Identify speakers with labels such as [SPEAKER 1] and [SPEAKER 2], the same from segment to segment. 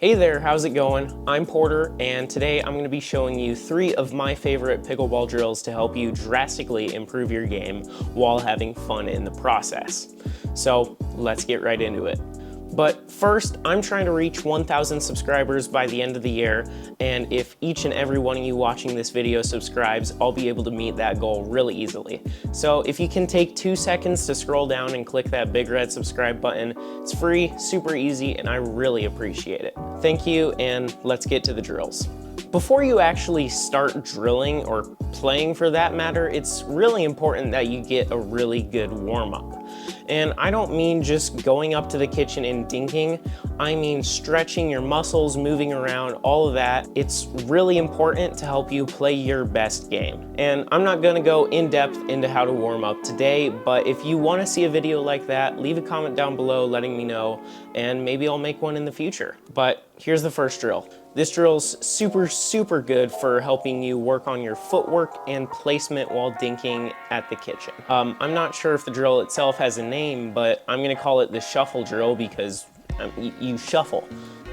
[SPEAKER 1] Hey there, how's it going? I'm Porter, and today I'm going to be showing you 3 of my favorite pickleball drills to help you drastically improve your game while having fun in the process. So let's get right into it. But first, I'm trying to reach 1,000 subscribers by the end of the year, and if each and every one of you watching this video subscribes, I'll be able to meet that goal really easily. So if you can take 2 seconds to scroll down and click that big red subscribe button, it's free, super easy, and I really appreciate it. Thank you, and let's get to the drills. Before you actually start drilling, or playing for that matter, it's really important that you get a really good warm-up. And I don't mean just going up to the kitchen and dinking, I mean stretching your muscles, moving around, all of that. It's really important to help you play your best game. And I'm not gonna go in depth into how to warm up today, but if you wanna see a video like that, leave a comment down below letting me know, and maybe I'll make one in the future. But here's the first drill. This drill's super good for helping you work on your footwork and placement while dinking at the kitchen. I'm not sure if the drill itself has a name, but I'm gonna call it the shuffle drill because you shuffle.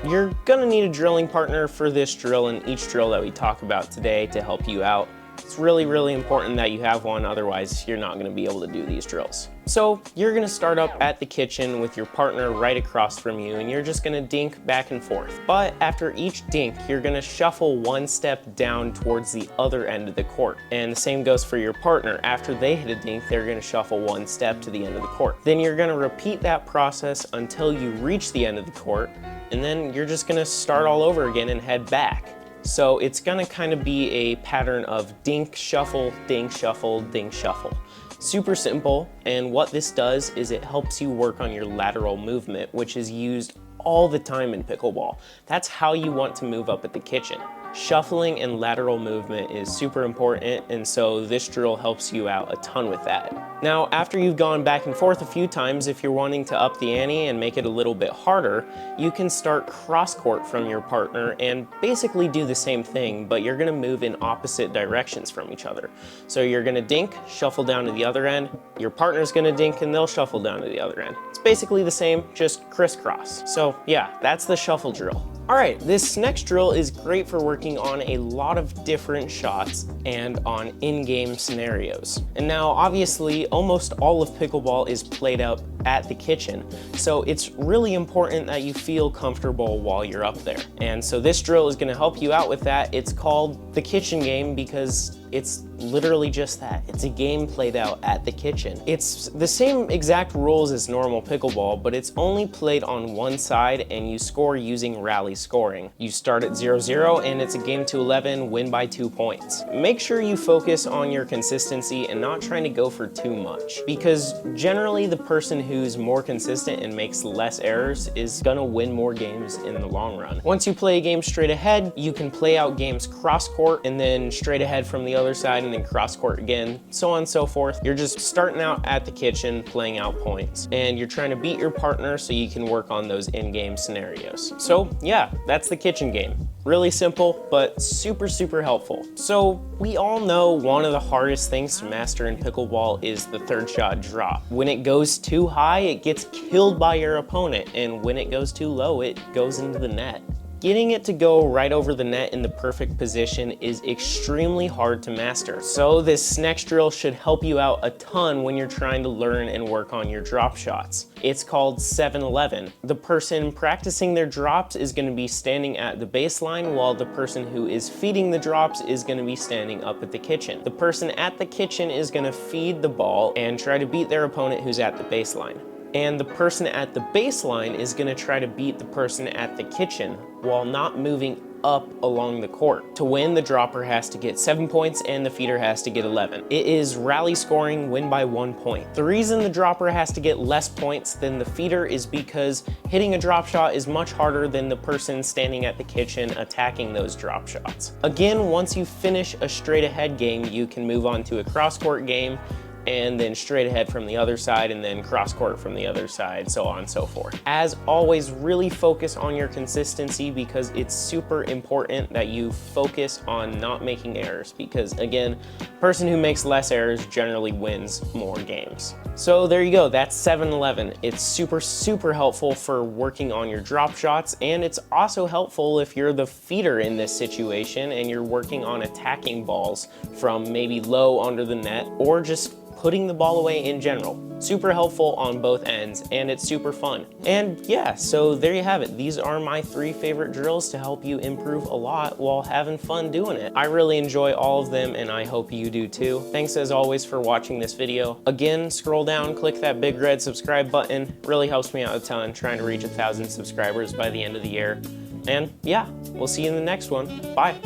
[SPEAKER 1] You're gonna need a drilling partner for this drill and each drill that we talk about today to help you out. It's really important that you have one, otherwise you're not gonna be able to do these drills. So you're gonna start up at the kitchen with your partner right across from you, and you're just gonna dink back and forth. But after each dink, you're gonna shuffle 1 step down towards the other end of the court. And the same goes for your partner. After they hit a dink, they're gonna shuffle 1 step to the end of the court. Then you're gonna repeat that process until you reach the end of the court, and then you're just gonna start all over again and head back. So it's gonna kind of be a pattern of dink, shuffle, dink, shuffle, dink, shuffle. Super simple, and what this does is it helps you work on your lateral movement, which is used all the time in pickleball. That's how you want to move up at the kitchen. Shuffling and lateral movement is super important, and so this drill helps you out a ton with that. Now, after you've gone back and forth a few times, if you're wanting to up the ante and make it a little bit harder, you can start cross court from your partner and basically do the same thing, but you're gonna move in opposite directions from each other. So you're gonna dink, shuffle down to the other end, your partner's gonna dink and they'll shuffle down to the other end. It's basically the same, just crisscross. So yeah, that's the shuffle drill. All right, this next drill is great for working on a lot of different shots and on in-game scenarios. And now, obviously, almost all of pickleball is played up at the kitchen, so it's really important that you feel comfortable while you're up there. And so this drill is gonna help you out with that. It's called the kitchen game because it's literally just that. It's a game played out at the kitchen. It's the same exact rules as normal pickleball, but it's only played on one side and you score using rally scoring. You start at 0-0 and it's a game to 11, win by 2 points. Make sure you focus on your consistency and not trying to go for too much, because generally the person who's more consistent and makes less errors is gonna win more games in the long run. Once you play a game straight ahead, you can play out games cross court and then straight ahead from the other side and then cross court again, so on and so forth. You're just starting out at the kitchen, playing out points, and you're trying to beat your partner so you can work on those in-game scenarios. So yeah, that's the kitchen game. Really simple, but super helpful. So we all know one of the hardest things to master in pickleball is the third shot drop. When it goes too high, it gets killed by your opponent, and when it goes too low, it goes into the net. Getting it to go right over the net in the perfect position is extremely hard to master. So this next drill should help you out a ton when you're trying to learn and work on your drop shots. It's called 7-11. The person practicing their drops is going to be standing at the baseline, while the person who is feeding the drops is going to be standing up at the kitchen. The person at the kitchen is going to feed the ball and try to beat their opponent who's at the baseline. And the person at the baseline is going to try to beat the person at the kitchen while not moving up along the court. To win, the dropper has to get 7 points and the feeder has to get 11. It is rally scoring, win by 1 point. The reason the dropper has to get less points than the feeder is because hitting a drop shot is much harder than the person standing at the kitchen attacking those drop shots. Again, once you finish a straight ahead game, you can move on to a cross court game, and then straight ahead from the other side, and then cross court from the other side, so on and so forth. As always, really focus on your consistency, because it's super important that you focus on not making errors, because again, person who makes less errors generally wins more games. So there you go, that's 7-11. It's super helpful for working on your drop shots, and it's also helpful if you're the feeder in this situation and you're working on attacking balls from maybe low under the net, or just putting the ball away in general. Super helpful on both ends, and it's super fun. And yeah, so there you have it. These are my 3 favorite drills to help you improve a lot while having fun doing it. I really enjoy all of them, and I hope you do too. Thanks as always for watching this video. Again, scroll down, click that big red subscribe button. Really helps me out a ton, trying to reach 1,000 subscribers by the end of the year. And yeah, we'll see you in the next one. Bye.